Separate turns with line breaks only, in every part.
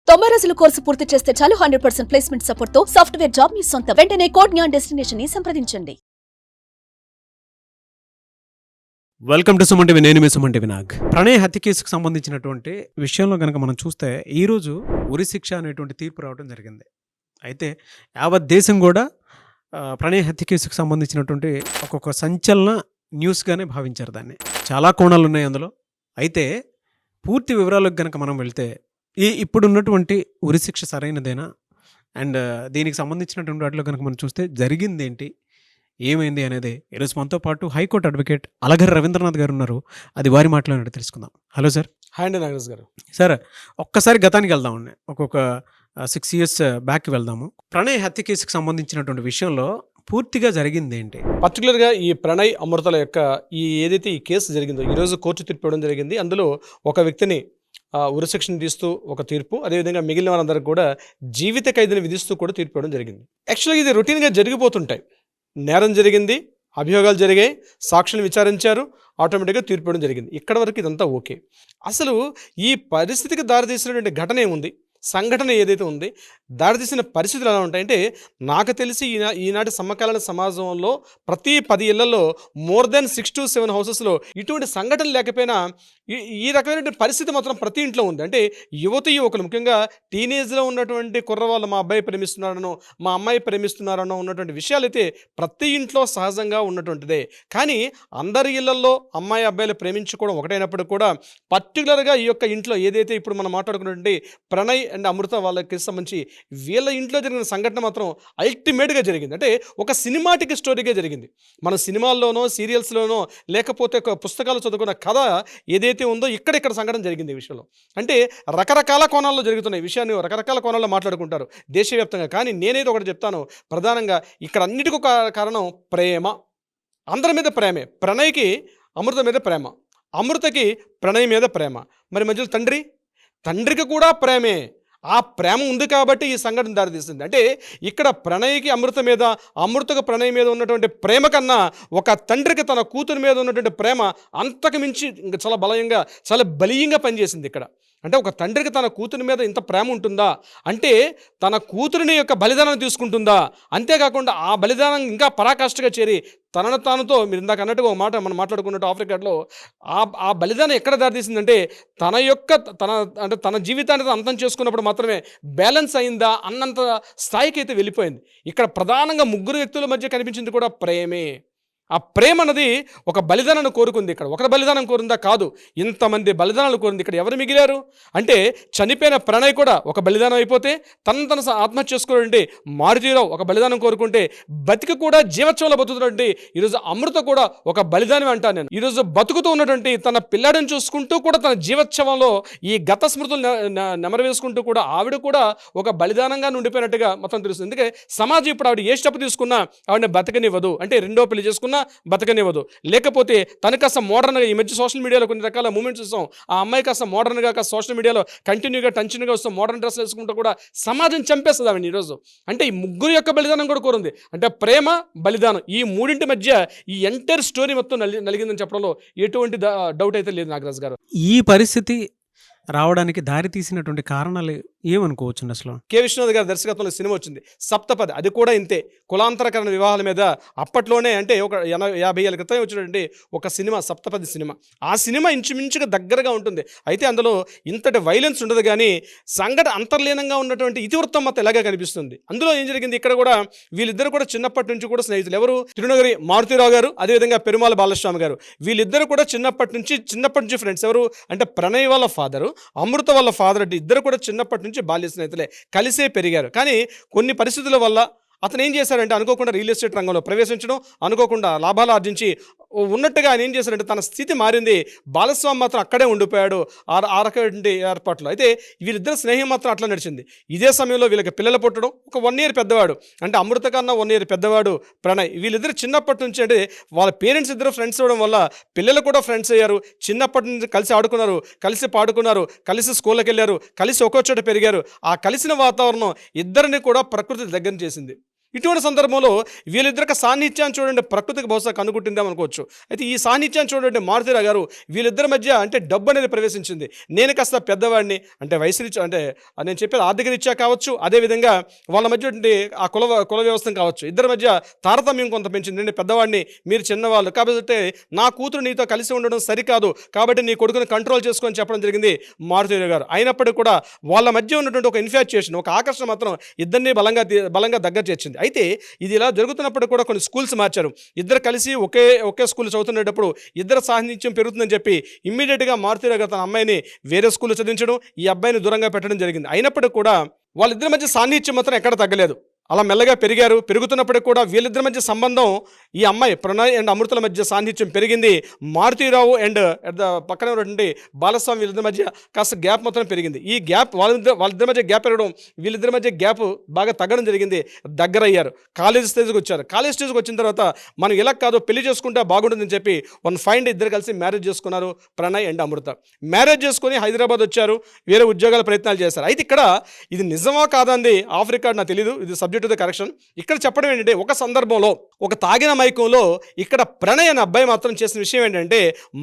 90 రోజుల కోర్సు పూర్తి చేస్తే చాలు 100% ప్లేస్మెంట్ సపోర్ట్ తో సాఫ్ట్వేర్ జాబ్ మీ సొంతం. వెంటనే కోడ్ జ్ఞాన్ డెస్టినేషన్ ని సంప్రదించండి.
Welcome to Suman TV. నేను మీ సుమన్ టీవీ నాగ్. ప్రణయ్ హత్య కేసుకు సంబంధించినటువంటి విషయంలో కనుక మనం చూస్తే ఈరోజు ఉరి శిక్ష అనేటువంటి తీర్పు రావడం జరిగింది. అయితే యావత్ దేశం కూడా ప్రణయ్ హత్య కేసుకు సంబంధించినటువంటి ఒక్కొక్క సంచలన న్యూస్గానే భావించారు దాన్ని. చాలా కోణాలు ఉన్నాయి అందులో. అయితే పూర్తి వివరాలకు కనుక మనం వెళ్తే ఇప్పుడున్నటువంటి ఉరి శిక్ష సరైనదేనా, అండ్ దీనికి సంబంధించినటువంటి వాటిలో కనుక మనం చూస్తే జరిగింది ఏంటి, ఏమైంది అనేది ఈరోజు మనతో పాటు హైకోర్టు అడ్వకేట్ అలగర్ రవీంద్రనాథ్ గారు ఉన్నారు. అది వారి మాటలోనే తెలుసుకుందాం. Hello sir.
హాయ్ అండి నాగరాజ్ గారు.
సార్, ఒక్కసారి గతానికి వెళ్దామండి. ఒక్కొక్క 6 years బ్యాక్కి వెళ్దాము. ప్రణయ్ హత్య కేసుకు సంబంధించినటువంటి విషయంలో పూర్తిగా జరిగింది ఏంటి?
పర్టికులర్గా ఈ ప్రణయ్ అమృతల యొక్క ఏదైతే ఈ కేసు జరిగిందో ఈరోజు కోర్టు తీర్పు ఇవ్వడం జరిగింది. అందులో ఒక వ్యక్తిని ఉరిశిక్షను తీస్తూ ఒక తీర్పు, అదేవిధంగా మిగిలిన వారందరికీ కూడా జీవిత ఖైదుని విధిస్తూ కూడా తీర్పు ఇవ్వడం జరిగింది. యాక్చువల్గా ఇది రొటీన్గా జరిగిపోతుంటాయి. నేరం జరిగింది, అభియోగాలు జరిగాయి, సాక్షులను విచారించారు, ఆటోమేటిక్గా తీర్పు ఇవ్వడం జరిగింది. ఇక్కడ వరకు ఇదంతా ఓకే. అసలు ఈ పరిస్థితికి దారితీసినటువంటి ఘటన ఏముంది, సంఘటన ఏదైతే ఉంది, దారితీసిన పరిస్థితులు ఎలా ఉంటాయంటే, నాకు తెలిసి ఈనాటి సమకాలీన సమాజంలో ప్రతి 10 ఇళ్లలో మోర్ దెన్ 6 to 7 హౌసెస్లో ఇటువంటి సంఘటనలు లేకపోయినా ఈ రకమైన పరిస్థితి మాత్రం ప్రతి ఇంట్లో ఉంది. అంటే యువకులు ముఖ్యంగా టీనేజ్లో ఉన్నటువంటి కుర్రవాళ్ళు మా అబ్బాయి ప్రేమిస్తున్నారనో మా అమ్మాయి ప్రేమిస్తున్నారనో ఉన్నటువంటి విషయాలు అయితే ప్రతి ఇంట్లో సహజంగా ఉన్నటువంటిదే. కానీ అందరి ఇళ్లలో అమ్మాయి అబ్బాయిలు ప్రేమించుకోవడం ఒకటైనప్పుడు కూడా పర్టికులర్గా ఈ యొక్క ఇంట్లో ఏదైతే ఇప్పుడు మనం మాట్లాడుకున్నటువంటి ప్రణయ్ అండ్ అమృత వాళ్ళకి సంబంధించి వీళ్ళ ఇంట్లో జరిగిన సంఘటన మాత్రం అల్టిమేట్గా జరిగింది. అంటే ఒక సినిమాటిక్ స్టోరీగా జరిగింది. మన సినిమాల్లోనో సీరియల్స్లోనో లేకపోతే ఒక పుస్తకాలు చదువుకున్న కథ ఏదైతే ఉందో ఇక్కడ సంఘటన జరిగింది. ఈ విషయంలో అంటే రకరకాల కోణాల్లో జరుగుతున్నాయి. విషయాన్ని రకరకాల కోణాల్లో మాట్లాడుకుంటారు దేశవ్యాప్తంగా. కానీ నేనైతే ఒకటి చెప్తాను, ప్రధానంగా ఇక్కడ అన్నిటికీ కారణం ప్రేమ. అందరి మీద ప్రేమే. ప్రణయ్కి అమృత మీద ప్రేమ, అమృతకి ప్రణయ్ మీద ప్రేమ. మరి మధ్యలో తండ్రికి కూడా ప్రేమే. ఆ ప్రేమ ఉంది కాబట్టి ఈ సంఘటన దారితీస్తుంది. అంటే ఇక్కడ ప్రణయ్కి అమృత మీద, అమృతకు ప్రణయ్ మీద ఉన్నటువంటి ప్రేమ కన్నా ఒక తండ్రికి తన కూతురి మీద ఉన్నటువంటి ప్రేమ అంతకు మించి ఇంకా చాలా బలీయంగా పనిచేసింది ఇక్కడ. అంటే ఒక తండ్రికి తన కూతురి మీద ఇంత ప్రేమ ఉంటుందా అంటే తన కూతురిని యొక్క బలిదానం తీసుకుంటుందా, అంతేకాకుండా ఆ బలిదానం ఇంకా పరాకాష్ఠగా చేరి తనతో మీరు ఇందాక అన్నట్టుగా ఒక మాట మనం మాట్లాడుకున్నట్టు ఆఫ్రికాలో ఆ బలిదానం ఎక్కడ దారితీసిందంటే తన జీవితాన్ని అంతం చేసుకున్నప్పుడు మాత్రమే బ్యాలెన్స్ అయిందా అన్నంత స్థాయికి అయితే వెళ్ళిపోయింది. ఇక్కడ ప్రధానంగా 3 వ్యక్తుల మధ్య కనిపించింది కూడా ప్రేమే. ఆ ప్రేమ అన్నది ఒక బలిదానాన్ని కోరుకుంది. ఇక్కడ ఒకరి బలిదానం కోరిందా కాదు, ఇంతమంది బలిదానాలు కోరింది. ఇక్కడ ఎవరు మిగిలారు అంటే చనిపోయిన ప్రణయ్ కూడా ఒక బలిదానం అయిపోతే తన ఆత్మహత్య చేసుకోవాలంటే మారుతీరావు ఒక బలిదానం కోరుకుంటే బతికి కూడా జీవోత్సవంలో బతుకుతున్నటువంటి ఈరోజు అమృత కూడా ఒక బలిదానం అంటాను నేను. ఈరోజు బతుకుతూ ఉన్నటువంటి తన పిల్లాడిని చూసుకుంటూ కూడా తన జీవోత్సవంలో ఈ గత స్మృతులు నెమరవేసుకుంటూ కూడా ఆవిడ కూడా ఒక బలిదానంగా ఉండిపోయినట్టుగా మొత్తం తెలుస్తుంది. ఎందుకంటే సమాజం ఇప్పుడు ఆవిడ ఏ స్టెప్ తీసుకున్నా ఆవిడని బతకనివ్వదు. అంటే రెండో పెళ్లి చేసుకున్నా బతకనివ్వదు. లేకపోతే తను కాస్త మోడర్న్గా, ఈ మధ్య సోషల్ మీడియాలో కొన్ని రకాల మూమెంట్స్ చూస్తాం, ఆ అమ్మాయి కాస్త మోడర్న్గా కాస్త సోషల్ మీడియాలో కంటిన్యూగా వస్తాం, మోడర్న్ డ్రెస్ వేసుకుంటూ కూడా సమాజం చంపేస్తుంది ఆవిడ ఈరోజు. అంటే ఈ 3 యొక్క బలిదానం కూడా కోరింది. అంటే ప్రేమ, బలిదానం, ఈ 3 మధ్య ఈ ఎంటైర్ స్టోరీ మొత్తం నలిగిందని చెప్పడంలో ఎటువంటి డౌట్ అయితే లేదు నాగరాజ్ గారు.
ఈ పరిస్థితి రావడానికి దారి తీసినటువంటి కారణాలు ఏమనుకోవచ్చు అసలు?
కె విశ్వనాథ్ గారి దర్శకత్వంలో సినిమా వచ్చింది సప్తపది. అది కూడా ఇంతే, కులాంతరకరణ వివాహాల మీద అప్పట్లోనే అంటే ఒక 50 ఏళ్ళ క్రితం వచ్చినటువంటి ఒక సినిమా సప్తపది సినిమా. ఆ సినిమా ఇంచుమించుగా దగ్గరగా ఉంటుంది. అయితే అందులో ఇంతటి వైలెన్స్ ఉండదు, కానీ సంఘటన అంతర్లీనంగా ఉన్నటువంటి ఇతివృత్తం మొత్తం ఎలాగా కనిపిస్తుంది. అందులో ఏం జరిగింది, ఇక్కడ కూడా వీళ్ళిద్దరు కూడా చిన్నప్పటి నుంచి కూడా స్నేహితులు. ఎవరు? తిరునగరి మారుతీరావు గారు, అదేవిధంగా పెరుమాల బాలస్వామి గారు. వీళ్ళిద్దరు కూడా చిన్నప్పటి నుంచి ఫ్రెండ్స్. ఎవరు అంటే ప్రణయ్ వాళ్ళ ఫాదరు, అమృత వాళ్ళ ఫాదర్. అంటే ఇద్దరు కూడా చిన్నప్పటి నుంచి బాల్య స్నేహితులే, కలిసే పెరిగారు. కానీ కొన్ని పరిస్థితుల వల్ల అతను ఏం చేశారంటే అనుకోకుండా రియల్ ఎస్టేట్ రంగంలో ప్రవేశించడం, అనుకోకుండా లాభాలు ఆర్జించి ఉన్నట్టుగా ఆయన ఏం చేశారంటే తన స్థితి మారింది. బాలస్వామి మాత్రం అక్కడే ఉండిపోయాడు ఆ రకమైన ఏర్పాట్లు. అయితే వీళ్ళిద్దరు స్నేహం మాత్రం అట్లా నడిచింది. ఇదే సమయంలో వీళ్ళకి పిల్లలు పుట్టడం, ఒక 1 year పెద్దవాడు, అంటే అమృత కన్నా 1 year పెద్దవాడు ప్రణయ్. వీళ్ళిద్దరు చిన్నప్పటి నుంచి అంటే వాళ్ళ పేరెంట్స్ ఇద్దరు ఫ్రెండ్స్ అవ్వడం వల్ల పిల్లలు కూడా ఫ్రెండ్స్ అయ్యారు. చిన్నప్పటి నుంచి కలిసి ఆడుకున్నారు, కలిసి పాడుకున్నారు, కలిసి స్కూళ్ళకి వెళ్ళారు, కలిసి ఒక్కో చోట పెరిగారు. ఆ కలిసిన వాతావరణం ఇద్దరిని కూడా ప్రకృతి దగ్గర చేసింది. ఇటువంటి సందర్భంలో వీళ్ళిద్దరికి సాన్నిధ్యాన్ని చూడండి, ప్రకృతికి బహుశా కనుగొట్టిందేమో అనుకోవచ్చు. అయితే ఈ సాన్నిధ్యాన్ని చూడండి మారుతీరావు గారు, వీళ్ళిద్దరి మధ్య అంటే డబ్బు అనేది ప్రవేశించింది. నేను కాస్త పెద్దవాడిని, అంటే వయసు రీత్యా, అంటే నేను చెప్పేది ఆర్థిక రీత్యా కావచ్చు, అదేవిధంగా వాళ్ళ మధ్య ఆ కుల వ్యవస్థ కావచ్చు, ఇద్దరి మధ్య తారతమ్యం కొంత పెంచింది. నేను పెద్దవాడిని, మీరు చిన్నవాళ్ళు, కాబట్టి నా కూతురు నీతో కలిసి ఉండడం సరికాదు, కాబట్టి నీ కొడుకుని కంట్రోల్ చేసుకొని చెప్పడం జరిగింది మారుతీరావు గారు. అయినప్పటికీ కూడా వాళ్ళ మధ్య ఉన్నటువంటి ఒక ఇన్ఫాచ్యుయేషన్, ఒక ఆకర్షణ మాత్రం ఇద్దరిని బలంగా దగ్గర చేర్చింది. అయితే ఇది ఇలా జరుగుతున్నప్పుడు కూడా కొన్ని స్కూల్స్ మార్చారు. ఇద్దరు కలిసి ఒకే స్కూల్ చదువుతున్నప్పుడు ఇద్దరు సాన్నిధ్యం పెరుగుతుందని చెప్పి ఇమ్మీడియట్గా మారుతీరావు గారు తన అమ్మాయిని వేరే స్కూల్లో చదివించడం, ఈ అబ్బాయిని దూరంగా పెట్టడం జరిగింది. అయినప్పటికీ కూడా వాళ్ళిద్దరి మధ్య సాన్నిధ్యం మాత్రం ఎక్కడ తగ్గలేదు. అలా మెల్లగా పెరిగారు. పెరుగుతున్నప్పటికి కూడా వీళ్ళిద్దరి మధ్య సంబంధం, ఈ అమ్మాయి ప్రణయ్ అండ్ అమృతల మధ్య సాన్నిధ్యం పెరిగింది. మారుతీరావు అండ్ పక్కన ఉన్నటువంటి బాలస్వామి వీళ్ళిద్దరి మధ్య కాస్త గ్యాప్ మొత్తం పెరిగింది. ఈ గ్యాప్ వాళ్ళిద్దరి మధ్య గ్యాప్ పెరగడం, వీళ్ళిద్దరి మధ్య గ్యాప్ బాగా తగ్గడం జరిగింది. దగ్గర అయ్యారు. కాలేజ్ స్టేజ్కి వచ్చారు. కాలేజ్ స్టేజ్కి వచ్చిన తర్వాత మనం ఇలా కాదు, పెళ్లి చేసుకుంటే బాగుంటుందని చెప్పి ఇద్దరు కలిసి మ్యారేజ్ చేసుకున్నారు, ప్రణయ్ అండ్ అమృత. మ్యారేజ్ చేసుకుని హైదరాబాద్ వచ్చారు, వేరే ఉద్యోగాల ప్రయత్నాలు చేశారు. అయితే ఇక్కడ ఇది నిజమా కాదండి ఆఫ్ రికార్డ్ నాకు తెలియదు, ఇది సబ్జెక్ట్ టు ద కరెక్షన్. ఇక్కడ చెప్పడం ఏంటంటే, ఒక సందర్భంలో ఒక తాగిన మైకంలో ఇక్కడ ప్రణయ్ అనే అబ్బాయి మాత్రం చేసిన విషయం ఏంటంటే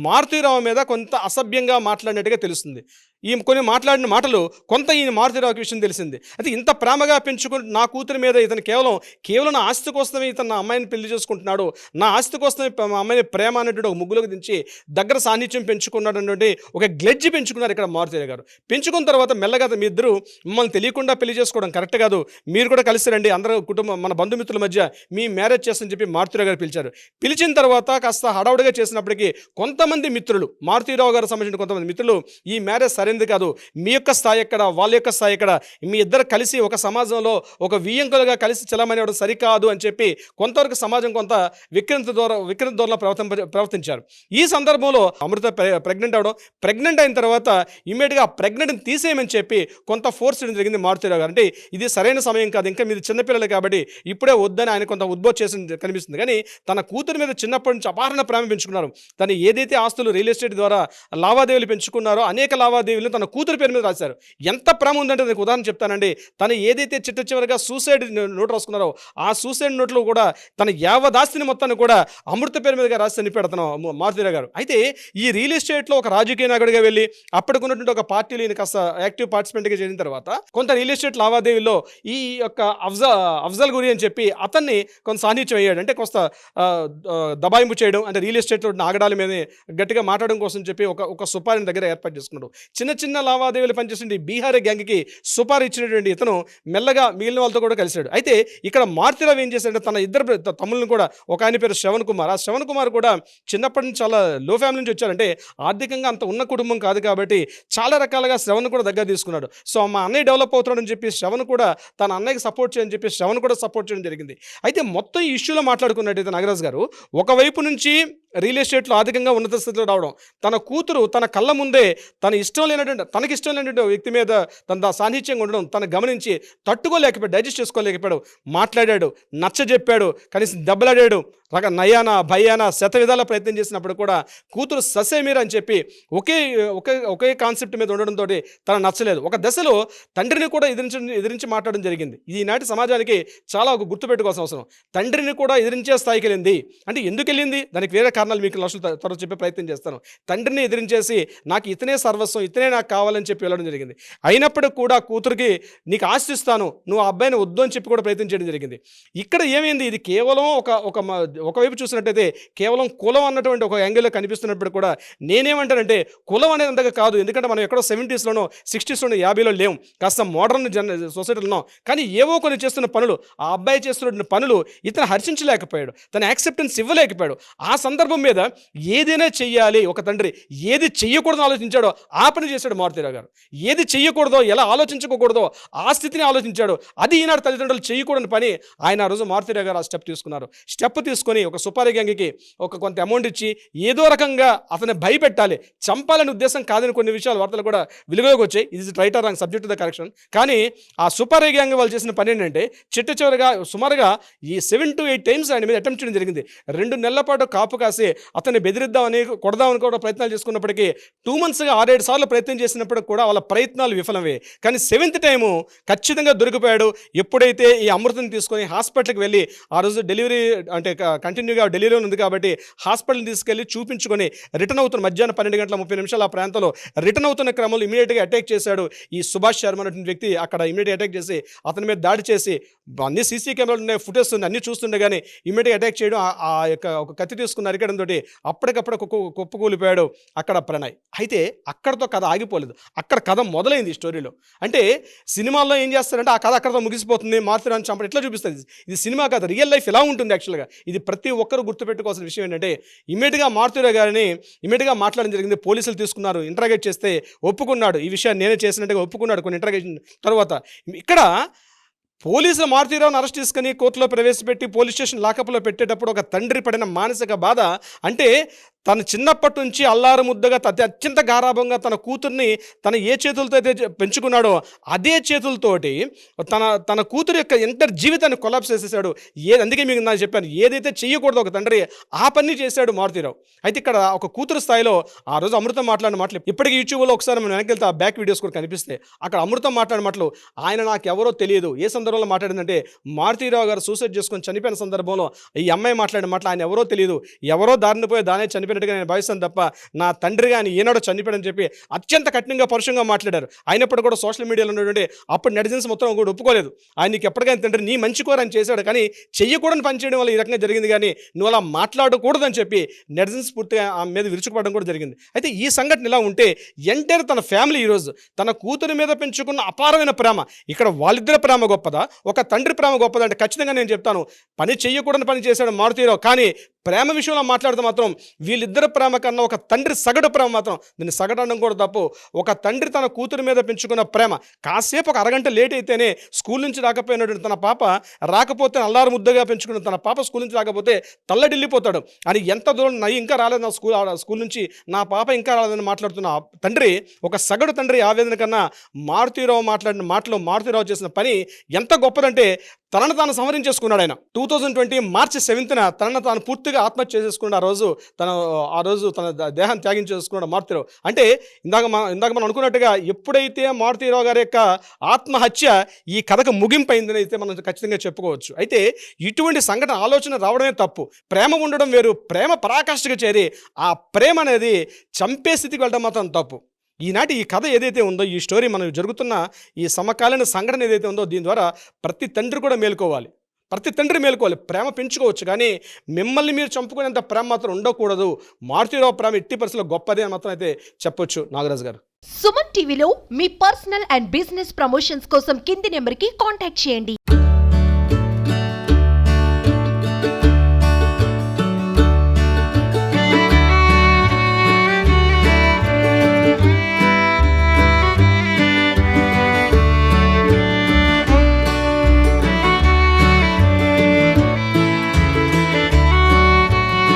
మారుతీరావు మీద కొంత అసభ్యంగా మాట్లాడినట్టుగా తెలుస్తుంది. ఈ కొన్ని మాట్లాడిన మాటలు కొంత ఈ మారుతీరావుకి విషయం తెలిసింది. అయితే ఇంత ప్రేమగా పెంచుకుని నా కూతురి మీద ఇతను కేవలం నా ఆస్తి కోసమే ఇతను నా అమ్మాయిని పెళ్లి చేసుకుంటున్నాడు, నా ఆస్తి కోసమే మా అమ్మాయిని ప్రేమ అనేటువంటి ఒక ముగ్గులోకి దించి దగ్గర సాన్నిధ్యం పెంచుకున్నాడు అనేటువంటి ఒక గ్లెడ్జ్ పెంచుకున్నారు ఇక్కడ మారుతీరావు గారు. పెంచుకున్న తర్వాత మెల్లగా మీ ఇద్దరు మిమ్మల్ని తెలియకుండా పెళ్లి చేసుకోవడం కరెక్ట్ కాదు, మీరు కూడా కలిసి రండి, అందరూ కుటుంబం మన బంధుమిత్రుల మధ్య మీ మ్యారేజ్ చేస్తని చెప్పి మారుతీరావు గారు పిలిచారు. పిలిచిన తర్వాత కాస్త హడావుడిగా చేసినప్పటికీ కొంతమంది మిత్రులు, మారుతీరావు గారు సంబంధించిన కొంతమంది మిత్రులు, ఈ మ్యారేజ్ సరైనది కాదు, మీ యొక్క స్థాయి ఎక్కడ, వాళ్ళ యొక్క స్థాయి ఎక్కడ, మీ ఇద్దరు కలిసి ఒక సమాజంలో ఒక వియ్యంకులుగా కలిసి చలమని అవడం సరికాదు అని చెప్పి కొంతవరకు సమాజం కొంత వికృత ధోరణిలో ప్రవర్తించారు. ఈ సందర్భంలో అమృత ప్రెగ్నెంట్ అయిన తర్వాత ఇమ్మీడియట్గా ప్రెగ్నెంట్ని తీసేయమని చెప్పి కొంత ఫోర్స్ చేయడం జరిగింది మారుతీరావు గారు. అంటే ఇది సరైన సమయం కాదు, ఇంకా మీరు చిన్నపిల్లలు కాబట్టి ఇప్పుడే వద్దని ఆయన కొంత ఉద్బోధ చేసి కనిపిస్తుంది. కానీ తన కూతురు మీద చిన్నప్పటి నుంచి అపారణ ప్రేమ పెంచుకున్నారు. తను ఏదైతే ఆస్తులు రియల్ ఎస్టేట్ ద్వారా లావాదేవీలు పెంచుకున్నారో అనేక లావాదేవీలు తన కూతురు పేరు మీద రాశారు. ఎంత ప్రేమ ఉందంటే నాకు ఉదాహరణ చెప్తానండి. తను ఏదైతే చివరిగా సూసైడ్ నోట్ రాసుకున్నారో ఆ సూసైడ్ నోట్లో కూడా తన యావదాస్తిని మొత్తాన్ని కూడా అమృత పేరు మీదుగా రాసి చనిపోయాడు తను మారుతీరావు గారు. అయితే ఈ రియల్ ఎస్టేట్లో ఒక రాజకీయ నాయకుడిగా వెళ్ళి అప్పటికున్నటువంటి ఒక పార్టీలో ఈయన కాస్త యాక్టివ్ పార్టిసిపెంట్గా చేసిన తర్వాత కొంత రియల్ ఎస్టేట్ లావాదేవీల్లో ఈ యొక్క అఫ్జల్ గురి అని చెప్పి అతన్ని కొంత సాన్నిధ్యం అయ్యాడు. అంటే కొంత దబాయింపు చేయడం, అంటే రియల్ ఎస్టేట్లో ఆగడాల మీద గట్టిగా మాట్లాడడం కోసం చెప్పి ఒక సుపారిని దగ్గర ఏర్పాటు చేసుకున్నాడు. చిన్న లావాదేవీలు పనిచేస్తుంటే బీహారీ గ్యాంగ్కి సుపారీ ఇచ్చినటువంటి ఇతను మెల్లగా మిగిలిన వాళ్ళతో కూడా కలిశాడు. అయితే ఇక్కడ మారుతీరావు ఏం చేశాడంటే తన ఇద్దరు తమ్ముళ్ళని కూడా, ఒక ఆయన పేరు శ్రవణ్ కుమార్, ఆ శ్రవణ్ కుమార్ కూడా చిన్నప్పటి నుంచి చాలా లో ఫ్యామిలీ నుంచి వచ్చారంటే ఆర్థికంగా అంత ఉన్న కుటుంబం కాదు కాబట్టి చాలా రకాలుగా శ్రవణ్ కూడా దగ్గర తీసుకున్నాడు. సో మా అన్నయ్య డెవలప్ అవుతున్నాడని చెప్పి శ్రవణ్ కూడా తన అన్నయ్యకి సపోర్ట్ చేయని చెప్పి శ్రవణ్ కూడా సపోర్ట్ చేయడం జరిగింది. అయితే మొత్తం ఈ ఇష్యూలో మాట్లాడుకున్నట్టయితే నాగరాజు గారు ఒకవైపు నుంచి రియల్ ఎస్టేట్లో ఆర్థికంగా ఉన్నత స్థితిలో రావడం, తన కూతురు తన కళ్ళ ముందే తనకి ఇష్టం లేనటువంటి వ్యక్తి మీద తన సాన్నిధ్యంగా ఉండడం తను గమనించి తట్టుకోలేకపోయాడు, డైజెస్ట్ చేసుకోలేకపోయాడు, మాట్లాడాడు, నచ్చజెప్పాడు, కనీసం దెబ్బలాడాడు, నయానా భయానా శత విధాల ప్రయత్నం చేసినప్పుడు కూడా కూతురు ససేమీర అని చెప్పి ఒకే కాన్సెప్ట్ మీద ఉండడంతో తను నచ్చలేదు. ఒక దశలో తండ్రిని కూడా ఎదిరించి మాట్లాడడం జరిగింది. ఈనాటి సమాజానికి చాలా ఒక గుర్తుపెట్టుకోవాల్సిన అవసరం. తండ్రిని కూడా ఎదిరించే స్థాయికి వెళ్ళింది. అంటే ఎందుకు వెళ్ళింది, దానికి వేరే కారణాలు మీకు తర్వాత చెప్పే ప్రయత్నం చేస్తాను. తండ్రిని ఎదిరించేసి నాకు ఇతనే సర్వస్వం, ఇతనే నాకు కావాలని చెప్పి వెళ్ళడం జరిగింది. అయినప్పటికీ కూడా కూతురికి నీకు ఆశిస్తాను, నువ్వు ఆ అబ్బాయిని వద్దు అని చెప్పి కూడా ప్రయత్నం చేయడం జరిగింది. ఇక్కడ ఏమైంది, ఇది కేవలం ఒకవైపు చూసినట్టయితే కేవలం కులం అన్నటువంటి ఒక యాంగిల్లో కనిపిస్తున్నప్పుడు కూడా నేనేమంటానంటే కులం అనేది అంతగా కాదు. ఎందుకంటే మనం ఎక్కడో 70s లోనో 60sలోనో 50లో లేవు, కాస్త మోడర్న్ సొసైటీలో ఉన్నాం. కానీ ఏవో కొన్ని చేస్తున్న పనులు, ఆ అబ్బాయి చేస్తున్న పనులు ఇతను హర్షించలేకపోయాడు, తన యాక్సెప్టెన్స్ ఇవ్వలేకపోయాడు. ఆ సందర్భం మీద ఏదైనా చెయ్యాలి, ఒక తండ్రి ఏది చెయ్యకూడదో ఆలోచించాడో ఆ పని చేశాడు మారుతీరావు గారు. ఏది చెయ్యకూడదో, ఎలా ఆలోచించకూడదో ఆ స్థితిని ఆలోచించాడు. అది ఈనాడు తల్లిదండ్రులు చేయకూడని పని. ఆయన ఆ రోజు మారుతీరావు గారు ఆ స్టెప్ తీసుకున్నారు. స్టెప్ తీసుకుని తీసుకొని ఒక సుపారీ గ్యాంగ్కి కొంత అమౌంట్ ఇచ్చి ఏదో రకంగా అతన్ని భయపెట్టాలి, చంపాలనే ఉద్దేశం కాదని కొన్ని విషయాలు వార్తలు కూడా వెలుగులోకి వచ్చాయి. ఇది right are wrong, subject to the correction. కానీ ఆ సుపారీ గ్యాంగ్ వాళ్ళు చేసిన పని ఏంటంటే చిట్ట చివరిగా సుమారుగా ఈ 7 to 8 టైమ్స్ ఆయన మీద అటెంప్ట్ చేయడం జరిగింది. 2 నెలల పాటు కాపు కాసి అతన్ని బెదిరిద్దామని కొడదామని కూడా ప్రయత్నాలు చేసుకున్నప్పటికీ 2 monthsగా 6-7 సార్లు ప్రయత్నం చేసినప్పటికి కూడా వాళ్ళ ప్రయత్నాలు విఫలమే. కానీ 7th టైము ఖచ్చితంగా దొరికిపోయాడు. ఎప్పుడైతే ఈ అమృతం తీసుకొని హాస్పిటల్కి వెళ్ళి ఆ రోజు డెలివరీ అంటే కంటిన్యూగా డెలివరీ ఉంది కాబట్టి హాస్పిటల్ని తీసుకెళ్ళి చూపించుకొని రిటర్న్ అవుతున్న మధ్యాహ్నం 12:30 ఆ ప్రాంతంలో రిటర్న్ అవుతున్న క్రమంలో ఇమీడియట్గా అటాక్ చేశాడు ఈ సుభాష్ శర్మ అనేటువంటి వ్యక్తి. అక్కడ ఇమీడియట్గా అటాక్ చేసి అతని మీద దాడి చేసి అన్ని సీసీ కెమెరాలు ఉన్నాయి, ఫుటేజ్ ఉంది, అన్నీ చూస్తుండే కానీ ఇమీడియట్గా అటాక్ చేయడం, ఆ యొక్క ఒక కత్తి తీసుకుని నరికడం తోటి అప్పటికప్పుడు కుప్పకూలిపోయాడు అక్కడ ప్రణయ్. అయితే అక్కడతో కథ ఆగిపోలేదు, అక్కడ కథ మొదలైంది ఈ స్టోరీలో. అంటే సినిమాల్లో ఏం చేస్తారంటే ఆ కథ అక్కడతో ముగిసిపోతుంది, మారుతిరాని చంపడం ఇట్లా చూపిస్తుంది. ఇది సినిమా కథ, రియల్ లైఫ్ ఎలా ఉంటుంది యాక్చువల్గా. ఇది ప్రతి ఒక్కరు గుర్తుపెట్టుకోవాల్సిన విషయం ఏంటంటే ఇమీడియట్గా మారుతిరావు గారిని ఇమీడియట్గా మాట్లాడడం జరిగింది. పోలీసులు తీసుకున్నారు, ఇంటరాగేట్ చేస్తే ఒప్పుకున్నాడు, ఈ విషయాన్ని నేనే చేసినట్టుగా ఒప్పుకున్నాడు. కొన్ని ఇంటరాగేషన్ తర్వాత ఇక్కడ పోలీసులు మారుతిరావును అరెస్ట్ చేసుకుని కోర్టులో ప్రవేశపెట్టి పోలీస్ స్టేషన్ లాకప్లో పెట్టేటప్పుడు ఒక తండ్రి పడిన మానసిక బాధ అంటే తను చిన్నప్పటి నుంచి అల్లారు ముద్దగా అత్యంత గారాభంగా తన కూతుర్ని తన ఏ చేతులతో అయితే పెంచుకున్నాడో అదే చేతులతోటి తన కూతురు యొక్క ఎంటర్ జీవితాన్ని కొలాప్స్ చేసేసాడు. అందుకే మీకు నాకు చెప్పాను, ఏదైతే చేయకూడదు ఒక తండ్రి ఆ పని చేశాడు మారుతిరావు. అయితే ఇక్కడ ఒక కూతురు స్థాయిలో ఆ రోజు అమృతం మాట్లాడిన మాటలు ఇప్పటికీ యూట్యూబ్లో ఒకసారి మనం వెనక్కి వెళ్తే ఆ బ్యాక్ వీడియోస్ కూడా కనిపిస్తాయి. అక్కడ అమృతం మాట్లాడిన మాటలు ఆయన నాకు ఎవరో తెలియదు ఏ సందర్భంలో మాట్లాడిందంటే మారుతిరావు గారు సూసైడ్ చేసుకొని చనిపోయిన సందర్భంలో ఈ అమ్మాయి మాట్లాడిన మాటలు ఆయన ఎవరో తెలియదు, ఎవరో దారిని పోయి దానే చనిపోయినట్టుగా నేను భావిస్తాను తప్ప నా తండ్రి కానీ ఏనాడో చనిపోయాడని చెప్పి అత్యంత కఠినంగా పరుషంగా మాట్లాడారు. అయినప్పుడు కూడా సోషల్ మీడియాలో ఉన్నటువంటి అప్పుడు నెటిజన్స్ మొత్తం కూడా ఒప్పుకోలేదు. ఆయన నీకు ఎప్పటికైనా తండ్రి నీ మంచి కోర అని చేశాడు, కానీ చెయ్యకూడని పని చేయడం వల్ల ఈ రకంగా జరిగింది, కానీ నువ్వు అలా మాట్లాడకూడదని చెప్పి నెటిజన్స్ పూర్తిగా ఆమె మీద విరుచుకుపడడం కూడా జరిగింది. అయితే ఈ సంఘటన ఇలా ఉంటే ఎంటైర్ తన ఫ్యామిలీ ఈరోజు తన కూతురి మీద పెంచుకున్న అపారమైన ప్రేమ, ఇక్కడ వాళ్ళిద్దరి ప్రేమ గొప్పదా ఒక తండ్రి ప్రేమ గొప్పదా అంటే ఖచ్చితంగా నేను చెప్తాను పని చెయ్యకూడని పని చేశాడు మారుతిరావు. కానీ ప్రేమ విషయంలో మాట్లాడితే మాత్రం వీళ్ళిద్దరు ప్రేమ కన్నా ఒక తండ్రి సగటు ప్రేమ మాత్రం దీన్ని సగటు అనడం కూడా తప్పు. ఒక తండ్రి తన కూతురు మీద పెంచుకున్న ప్రేమ కాసేపు ఒక అరగంట లేట్ అయితేనే స్కూల్ నుంచి రాకపోయినటువంటి తన పాప రాకపోతే అల్లారు ముద్దగా పెంచుకున్న తన పాప స్కూల్ నుంచి రాకపోతే తల్లడిల్లిపోతాడు అని ఎంత దూరం నయ్యి ఇంకా రాలేదు నా స్కూల్ నుంచి నా పాప ఇంకా రాలేదని మాట్లాడుతున్న తండ్రి ఒక సగటు తండ్రి ఆవేదన కన్నా మారుతిరావు మాట్లాడిన మాటలో మారుతిరావు చేసిన పని ఎంత గొప్పదంటే తనను తాను సంహరించేసుకున్నాడు. ఆయన 2020 March 7th తనను తాను పూర్తిగా ఆత్మహత్య చేసేసుకున్నాడు. ఆ రోజు తన దేహాన్ని త్యాగించేసుకున్నాడు మారుతిరావు. అంటే ఇందాక మనం అనుకున్నట్టుగా ఎప్పుడైతే మారుతిరావు గారి యొక్క ఆత్మహత్య ఈ కథకు ముగింపైందని అయితే మనం ఖచ్చితంగా చెప్పుకోవచ్చు. అయితే ఇటువంటి సంఘటన ఆలోచన రావడమే తప్పు, ప్రేమ ఉండడం వేరు. ప్రేమ పరాకాష్ఠగా చేరి ఆ ప్రేమ అనేది చంపే స్థితికి వెళ్ళడం మాత్రం తప్పు. ఈనాటి ఈ కథ ఏదైతే ఉందో, ఈ స్టోరీ మనం జరుగుతున్న ఈ సమకాలీన సంఘటన ఏదైతే ఉందో దీని ద్వారా ప్రతి తండ్రి కూడా మేలుకోవాలి. ప్రేమ పెంచుకోవచ్చు, కానీ మిమ్మల్ని మీరు చంపుకునేంత ప్రేమ మాత్రం ఉండకూడదు. మారుతిరావు ప్రేమ ఎట్టి పరిస్థితుల్లో గొప్పదే అని మాత్రం అయితే చెప్పొచ్చు. నాగరాజు గారు,
సుమన్ టీవీలో మీ పర్సనల్ అండ్ బిజినెస్ ప్రమోషన్స్ కోసం కింది నెంబర్కి కాంటాక్ట్ చేయండి.